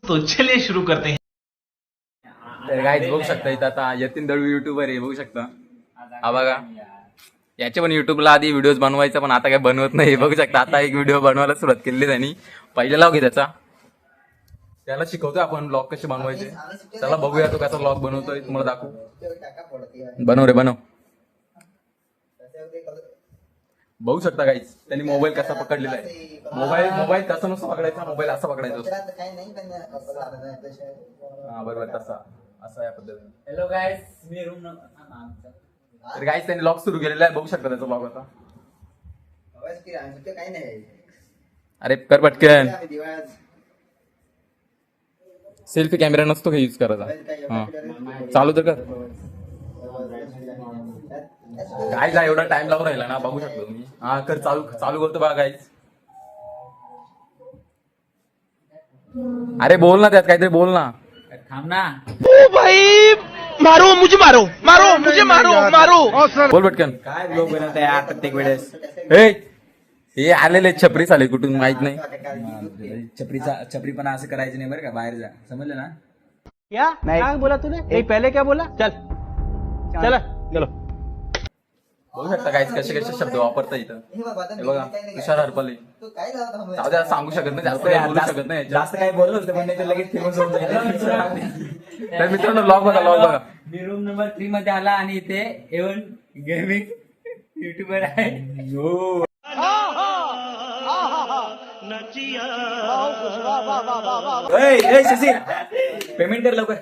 तो चलिए शुरू करते हैं। तर गाईज बघू शकता इथं आता यतीन दळवी युट्यूबर आहे, बघू शकता हा बघा. याचे पण युट्यूबला आधी व्हिडिओज बनवायचा, पण आता काय बनवत नाही. बघू शकता आता एक व्हिडिओ बनवायला सुरुवात केली त्यांनी. पहिला लॉग आहे त्याचा, त्याला शिकवतोय आपण ब्लॉग कसे बनवायचे. त्याला बघूया तो कसा ब्लॉग बनवतोय, तुम्हाला दाखवू. बनव रे बनव. बघू शकता गाईज त्यांनी मोबाईल कसा पकडलेला आहे. मोबाईल कसा नसतो पकडायचा, मोबाईल असा पकडायचा असतो. हा बरोबर तसा, असा या पद्धतीने. हॅलो गाईज, मी रूम तर गाईज त्यांनी ब्लॉग सुरू केलेला आहे, बघू शकता त्याचा ब्लॉग आता. अरे कर पटकन. सेल्फी कॅमेरा नसतो का यूज करायचा. हा चालू तर कर. गाईज एवढा टाइम लावून राहिला ना, बघू शकतो तुम्ही. हा कर चालू करतो बघा गाईज. अरे बोल ना, त्यात काहीतरी बोल ना. थांब ना. ओ भाई मारो मुझे, मारो मारो मुझे, मारो मारो. बोल पटकन. काय ब्लॉग बनवताय यार प्रत्येक वेळेस. हे आलेले छपरी आले कुठून माहित नाही. छपरीपणा असं करायचं नाही बरं का, बाहेर जा, समजलं ना. क्या बोला तूने? पहले क्या बोला? चल चला चलो. बघू शकता गाईज कसे कसे शब्द वापरता इथं. हे बघा तुषार हरपले. जाऊ द्या, सांगू शकत नाही जास्त, काही बोलू शकत नाही. जास्त काय बोललं होतं पण ते लगेच फेमस होऊन जाईल. तर मित्रांनो लॉग बघा. मी रूम नंबर 3 मध्ये आला आणि इथे एवन गेमिंग युट्यूबर आहे. शशी पेमेंट कर लवकर,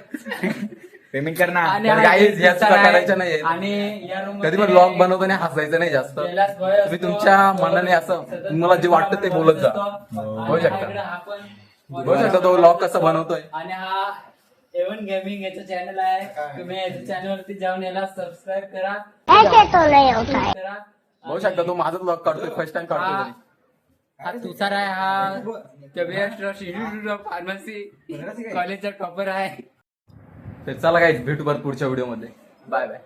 पेमेंट कर ना. तर गाईज या चुका करायच्या नाही. आणि या रूम कधी पण ब्लॉग बनवताना हसायचं नाही जास्त. तुम्ही तुमच्या मनाने असं तुम्हाला जे वाटतं ते बोलत जा. बघू शकता तो ब्लॉग कसा बनवतोय. आणि हा एवन गेमिंग याचं चॅनल आहे. तुम्ही याच्या चॅनल वरती जाऊन याला सबस्क्राईब करा. बघू शकता तो माझा ब्लॉग काढतोय, फर्स्ट टाइम काढतोय तरी. हा तुषार आहे, हा इन्स्टिट्यूट ऑफ फार्मसी कॉलेजचा टॉपर आहे. तर चला गाईज भेटू बरं पुढच्या व्हिडिओ मध्ये. Bye bye.